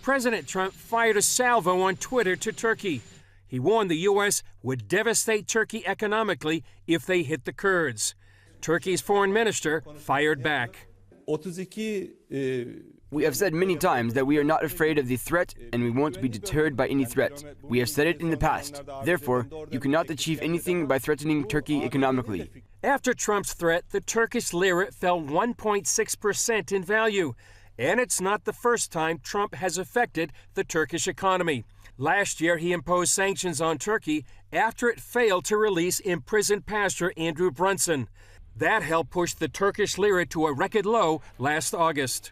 President Trump fired a salvo on Twitter to Turkey. He warned the U.S. would devastate Turkey economically if they hit the Kurds. Turkey's foreign minister fired back. We have said many times that we are not afraid of the threat and we won't be deterred by any threat. We have said it in the past. Therefore, you cannot achieve anything by threatening Turkey economically. After Trump's threat, the Turkish lira fell 1.6% in value. And it's not the first time Trump has affected the Turkish economy. Last year, he imposed sanctions on Turkey after it failed to release imprisoned pastor Andrew Brunson. That helped push the Turkish lira to a record low last August.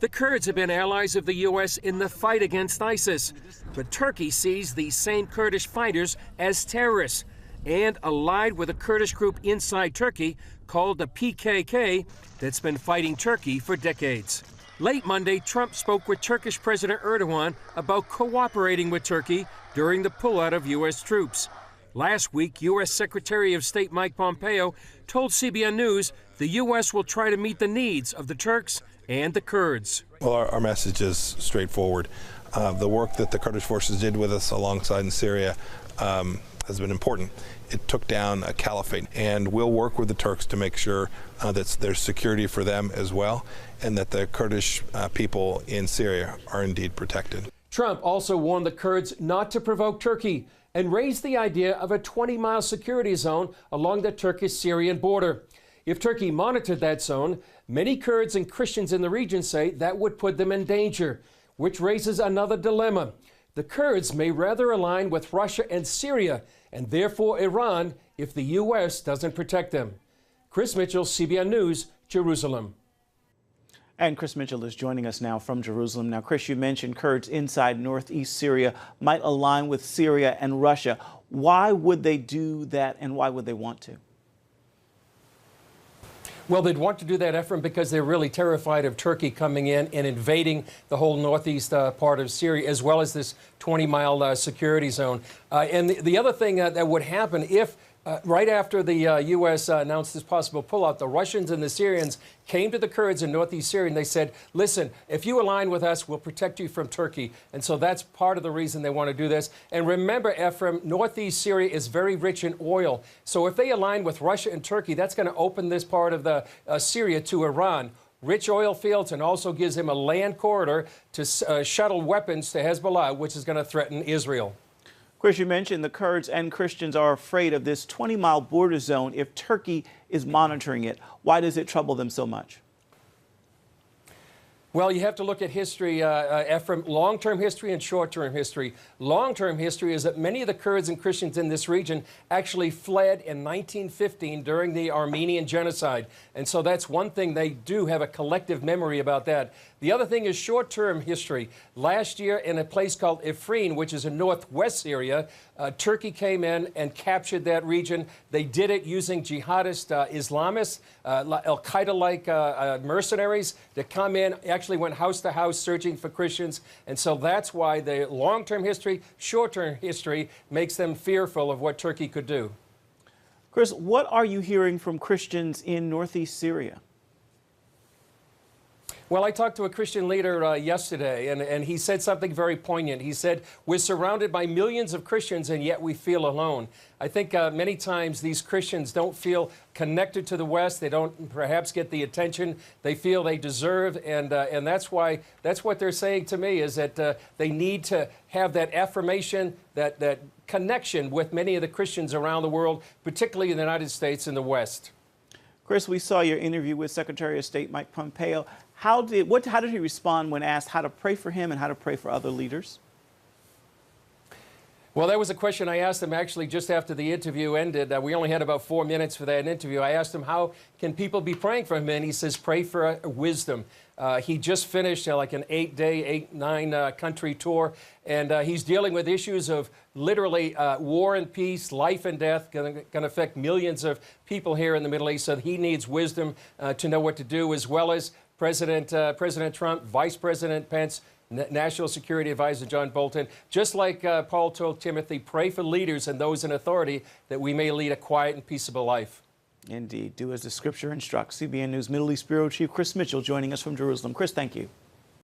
The Kurds have been allies of the U.S. in the fight against ISIS, but Turkey sees these same Kurdish fighters as terrorists and allied with a Kurdish group inside Turkey called the PKK that's been fighting Turkey for decades. Late Monday, Trump spoke with Turkish President Erdogan about cooperating with Turkey during the pullout of U.S. troops. Last week, U.S. Secretary of State Mike Pompeo told CBN News the U.S. will try to meet the needs of the Turks and the Kurds. Well, our message is straightforward. The work that the Kurdish forces did with us alongside in Syria has been important. It took down a caliphate, and we'll work with the Turks to make sure that there's security for them as well, and that the Kurdish people in Syria are indeed protected. Trump also warned the Kurds not to provoke Turkey and raised the idea of a 20-mile security zone along the Turkish-Syrian border. If Turkey monitored that zone, many Kurds and Christians in the region say that would put them in danger, which raises another dilemma. The Kurds may rather align with Russia and Syria, and therefore Iran, if the U.S. doesn't protect them. Chris Mitchell, CBN News, Jerusalem. And Chris Mitchell is joining us now from Jerusalem. Now, Chris, you mentioned Kurds inside northeast Syria might align with Syria and Russia. Why would they do that, and why would they want to? Well, they'd want to do that, Ephraim, because they're really terrified of Turkey coming in and invading the whole northeast part of Syria, as well as this 20-mile security zone. And the other thing that would happen if right after the U.S. announced this possible pullout, the Russians and the Syrians came to the Kurds in northeast Syria and they said, listen, if you align with us, we'll protect you from Turkey. And so that's part of the reason they want to do this. And remember, Ephraim, northeast Syria is very rich in oil. So if they align with Russia and Turkey, that's going to open this part of the Syria to Iran. Rich oil fields, and also gives him a land corridor to shuttle weapons to Hezbollah, which is going to threaten Israel. Chris, you mentioned the Kurds and Christians are afraid of this 20-mile border zone if Turkey is monitoring it. Why does it trouble them so much? Well, you have to look at history, Ephraim, long-term history and short-term history. Long-term history is that many of the Kurds and Christians in this region actually fled in 1915 during the Armenian genocide. And so that's one thing, they do have a collective memory about that. The other thing is short-term history. Last year in a place called Afrin, which is in northwest Syria, Turkey came in and captured that region. They did it using jihadist Islamists, Al-Qaeda-like mercenaries that come in, actually went house to house searching for Christians. And so that's why the long-term history, short-term history makes them fearful of what Turkey could do. Chris, what are you hearing from Christians in northeast Syria? Well, I talked to a Christian leader yesterday, and he said something very poignant. He said, we're surrounded by millions of Christians, and yet we feel alone. I think many times these Christians don't feel connected to the West. They don't perhaps get the attention they feel they deserve, and that's what they're saying to me, is that they need to have that affirmation, that connection with many of the Christians around the world, particularly in the United States and the West. Chris, we saw your interview with Secretary of State Mike Pompeo. How did he respond when asked how to pray for him and how to pray for other leaders? Well, that was a question I asked him actually just after the interview ended. We only had about 4 minutes for that interview. I asked him, how can people be praying for him? And he says, pray for wisdom. He just finished like an 8-day, 9-country tour, and he's dealing with issues of literally war and peace, life and death, going to affect millions of people here in the Middle East. So he needs wisdom to know what to do, as well as President Trump, Vice President Pence, National Security Advisor John Bolton. Just like Paul told Timothy, pray for leaders and those in authority that we may lead a quiet and peaceable life. Indeed. Do as the Scripture instructs. CBN News Middle East Bureau Chief Chris Mitchell joining us from Jerusalem. Chris, thank you.